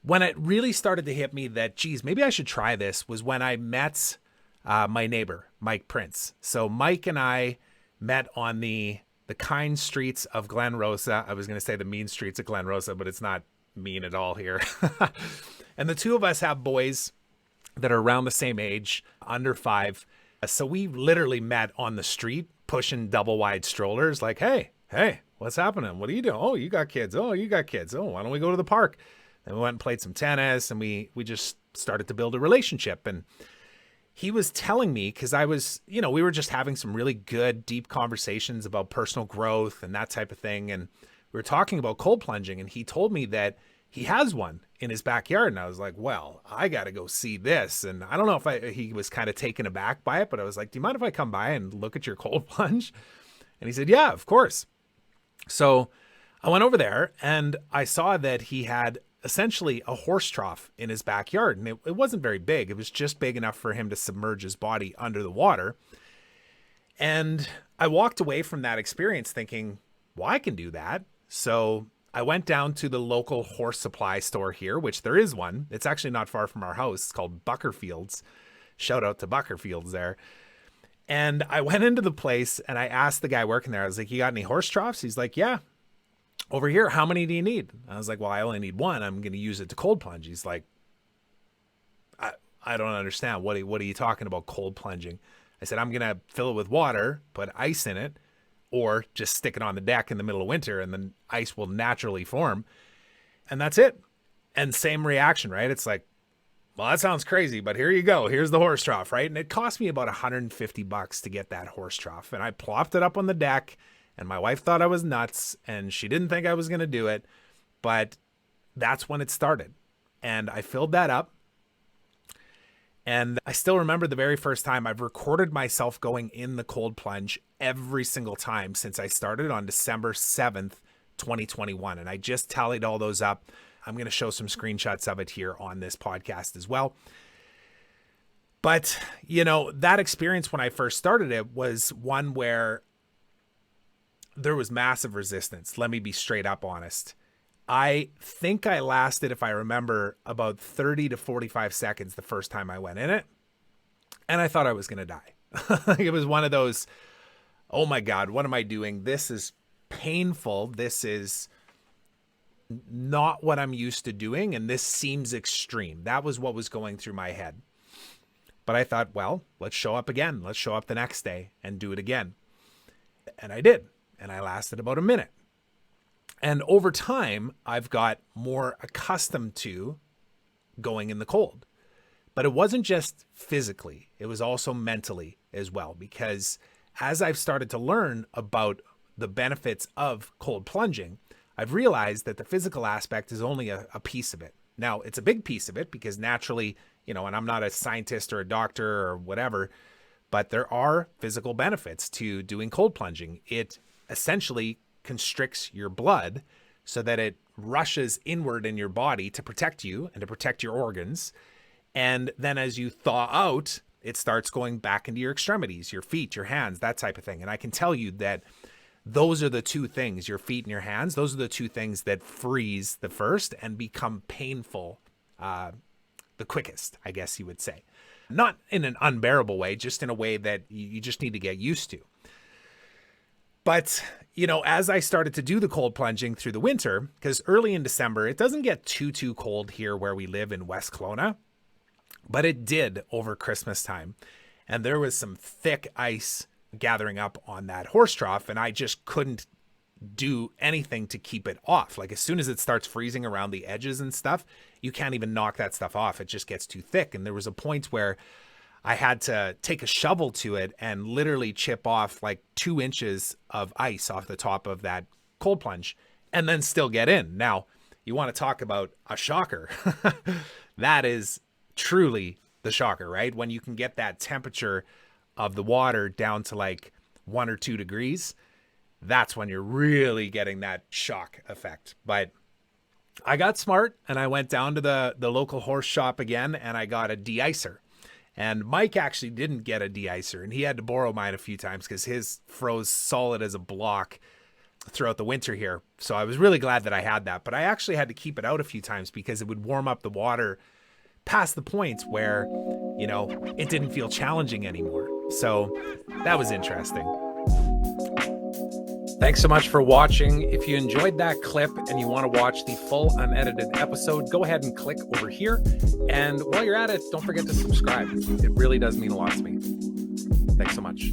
When it really started to hit me that, geez, maybe I should try this, was when I met my neighbor, Mike Prince. So Mike and I met on the kind streets of Glen Rosa. I was going to say the mean streets of Glen Rosa, but it's not mean at all here. And the two of us have boys that are around the same age, under 5. So we literally met on the street pushing double wide strollers like, hey, what's happening? What are you doing? Oh, you got kids. Oh, you got kids. Oh, why don't we go to the park? And we went and played some tennis, and we just started to build a relationship. And he was telling me, because I was, we were just having some really good, deep conversations about personal growth and that type of thing. And we were talking about cold plunging, and he told me that he has one in his backyard. And I was like, well, I got to go see this. And I don't know if he was kind of taken aback by it, but I was like, do you mind if I come by and look at your cold plunge? And he said, yeah, of course. So I went over there, and I saw that he had essentially a horse trough in his backyard. And it wasn't very big. It was just big enough for him to submerge his body under the water. And I walked away from that experience thinking, well, I can do that. So I went down to the local horse supply store here, which there is one. It's actually not far from our house. It's called Buckerfield's. Shout out to Buckerfield's there. And I went into the place, and I asked the guy working there, I was like, you got any horse troughs? He's like, yeah. Over here, how many do you need? I was like, well, I only need one. I'm going to use it to cold plunge. He's like, I don't understand. What are you talking about, cold plunging? I said, I'm going to fill it with water, put ice in it, or just stick it on the deck in the middle of winter, and then ice will naturally form. And that's it. And same reaction, right? It's like, well, that sounds crazy, but here you go. Here's the horse trough, right? And it cost me about $150 to get that horse trough. And I plopped it up on the deck. And my wife thought I was nuts, and she didn't think I was going to do it, but that's when it started. And I filled that up. And I still remember the very first time. I've recorded myself going in the cold plunge every single time since I started on December 7th, 2021. And I just tallied all those up. I'm going to show some screenshots of it here on this podcast as well. But, that experience when I first started it was one where there was massive resistance. Let me be straight up honest. I think I lasted, if I remember, about 30 to 45 seconds the first time I went in it. And I thought I was going to die. It was one of those, oh my God, what am I doing? This is painful. This is not what I'm used to doing. And this seems extreme. That was what was going through my head. But I thought, well, let's show up again. Let's show up the next day and do it again. And I did. And I lasted about a minute. And over time, I've got more accustomed to going in the cold. But it wasn't just physically. It was also mentally as well. Because as I've started to learn about the benefits of cold plunging, I've realized that the physical aspect is only a piece of it. Now, it's a big piece of it because naturally, and I'm not a scientist or a doctor or whatever, but there are physical benefits to doing cold plunging. It essentially constricts your blood so that it rushes inward in your body to protect you and to protect your organs. And then as you thaw out, it starts going back into your extremities, your feet, your hands, that type of thing. And I can tell you that those are the two things, your feet and your hands, those are the two things that freeze the first and become painful the quickest, I guess you would say. Not in an unbearable way, just in a way that you just need to get used to. But, as I started to do the cold plunging through the winter, because early in December, it doesn't get too cold here where we live in West Kelowna, but it did over Christmas time. And there was some thick ice gathering up on that horse trough, and I just couldn't do anything to keep it off. Like as soon as it starts freezing around the edges and stuff, you can't even knock that stuff off. It just gets too thick. And there was a point where I had to take a shovel to it and literally chip off like 2 inches of ice off the top of that cold plunge and then still get in. Now, you want to talk about a shocker. That is truly the shocker, right? When you can get that temperature of the water down to like 1 or 2 degrees, that's when you're really getting that shock effect. But I got smart and I went down to the local horse shop again and I got a de-icer. And Mike actually didn't get a de-icer, and he had to borrow mine a few times because his froze solid as a block throughout the winter here. So I was really glad that I had that, but I actually had to keep it out a few times because it would warm up the water past the point where, you know, it didn't feel challenging anymore. So that was interesting. Thanks so much for watching. If you enjoyed that clip and you want to watch the full unedited episode, go ahead and click over here. And while you're at it, don't forget to subscribe. It really does mean a lot to me. Thanks so much.